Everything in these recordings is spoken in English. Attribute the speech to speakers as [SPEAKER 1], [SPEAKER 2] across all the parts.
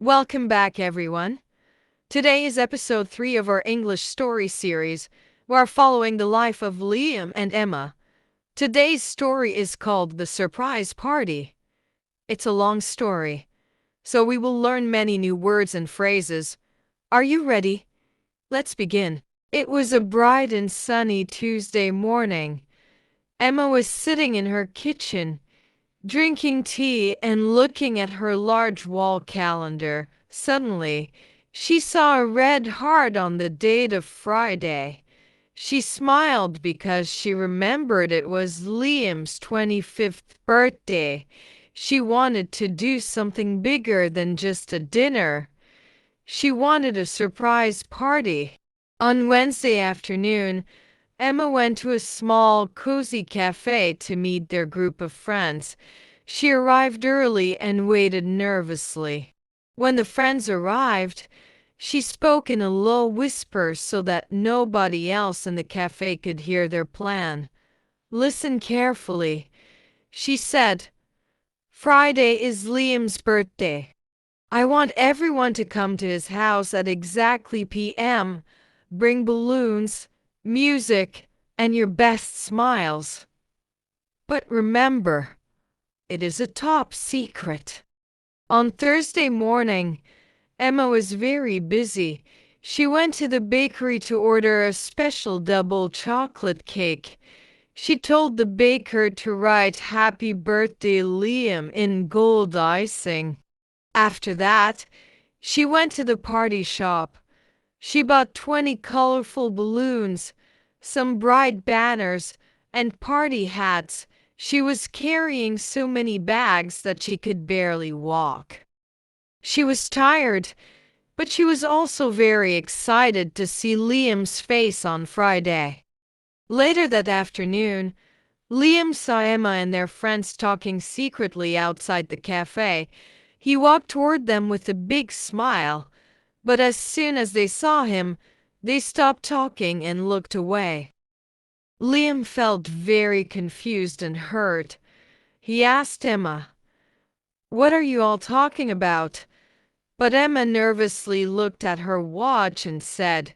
[SPEAKER 1] Welcome back, everyone. Today is episode 3 of our English story series. We're following the life of Liam and Emma. Today's story is called The Surprise Party. It's a long story, so we will learn many new words and phrases. Are you ready? Let's begin. It was a bright and sunny Tuesday morning. Emma was sitting in her kitchen, drinking tea and looking at her large wall calendar. Suddenly, she saw a red heart on the date of Friday. She smiled because she remembered it was Liam's 25th birthday. She wanted to do something bigger than just a dinner. She wanted a surprise party. On Wednesday afternoon, Emma went to a small, cozy cafe to meet their group of friends. She arrived early and waited nervously. When the friends arrived, she spoke in a low whisper so that nobody else in the cafe could hear their plan. Listen carefully, she said. Friday is Liam's birthday. I want everyone to come to his house at exactly p.m. Bring balloons, music, and your best smiles. But remember, it is a top secret. On Thursday morning, Emma was very busy. She went to the bakery to order a special double chocolate cake. She told the baker to write Happy Birthday Liam in gold icing. After that, she went to the party shop. She bought 20 colorful balloons, some bright banners, and party hats. She was carrying so many bags that she could barely walk. She was tired, but she was also very excited to see Liam's face on Friday. Later that afternoon, Liam saw Emma and their friends talking secretly outside the cafe. He walked toward them with a big smile, but as soon as they saw him, they stopped talking and looked away. Liam felt very confused and hurt. He asked Emma, "What are you all talking about?" But Emma nervously looked at her watch and said,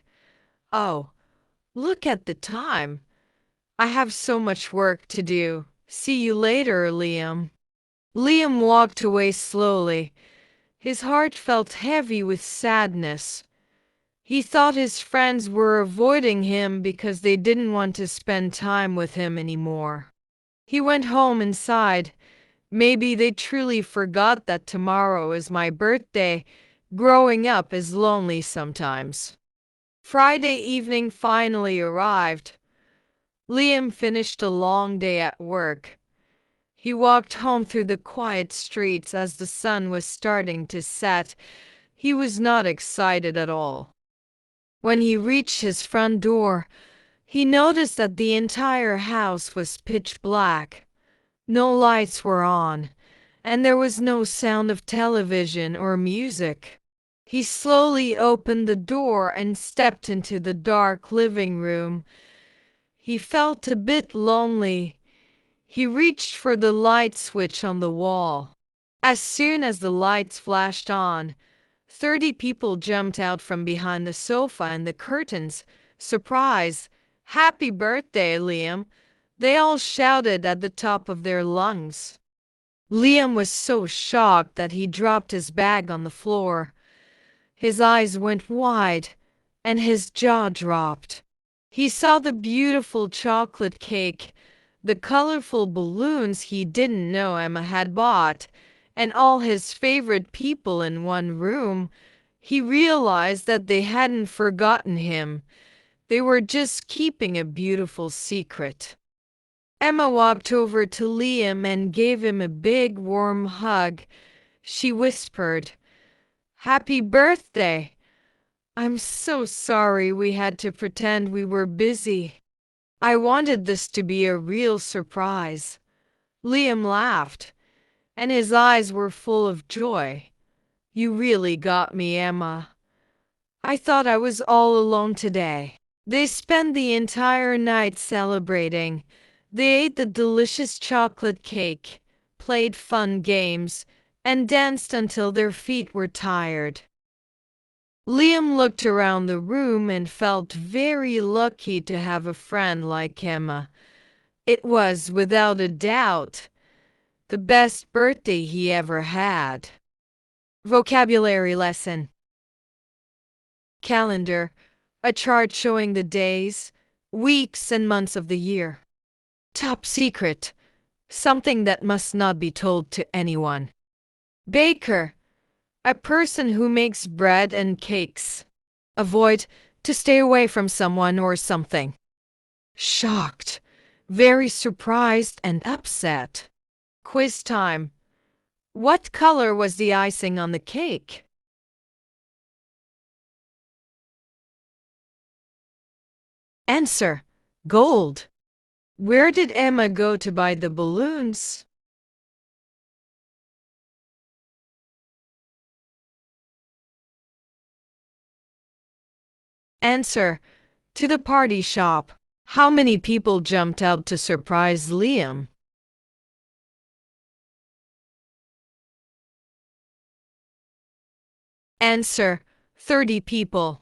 [SPEAKER 1] "Oh, look at the time. I have so much work to do. See you later, Liam." Liam walked away slowly. His heart felt heavy with sadness. He thought his friends were avoiding him because they didn't want to spend time with him anymore. He went home and sighed. Maybe they truly forgot that tomorrow is my birthday. Growing up is lonely sometimes. Friday evening finally arrived. Liam finished a long day at work. He walked home through the quiet streets as the sun was starting to set. He was not excited at all. When he reached his front door, he noticed that the entire house was pitch black. No lights were on, and there was no sound of television or music. He slowly opened the door and stepped into the dark living room. He felt a bit lonely. He reached for the light switch on the wall. As soon as the lights flashed on, 30 people jumped out from behind the sofa and the curtains. Surprise! Happy birthday, Liam! They all shouted at the top of their lungs. Liam was so shocked that he dropped his bag on the floor. His eyes went wide, and his jaw dropped. He saw the beautiful chocolate cake, the colorful balloons he didn't know Emma had bought, and all his favorite people in one room. He realized that they hadn't forgotten him. They were just keeping a beautiful secret. Emma walked over to Liam and gave him a big warm hug. She whispered, "Happy birthday! I'm so sorry we had to pretend we were busy. I wanted this to be a real surprise." Liam laughed, and his eyes were full of joy. "You really got me, Emma. I thought I was all alone today." They spent the entire night celebrating. They ate the delicious chocolate cake, played fun games, and danced until their feet were tired. Liam looked around the room and felt very lucky to have a friend like Emma. It was, without a doubt, the best birthday he ever had. Vocabulary lesson. Calendar, a chart showing the days, weeks, and months of the year. Top secret, something that must not be told to anyone. Baker, a person who makes bread and cakes. Avoid, to stay away from someone or something. Shocked, very surprised and upset. Quiz time. What color was the icing on the cake? Answer: gold. Where did Emma go to buy the balloons? Answer: to the party shop. How many people jumped out to surprise Liam? Answer: 30 people.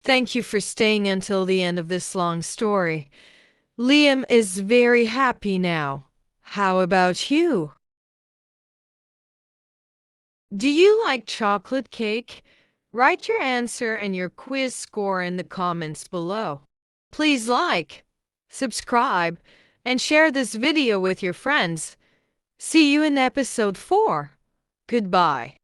[SPEAKER 1] Thank you for staying until the end of this long story. Liam is very happy now. How about you? Do you like chocolate cake? Write your answer and your quiz score in the comments below. Please like, subscribe, and share this video with your friends. See you in episode 4. Goodbye.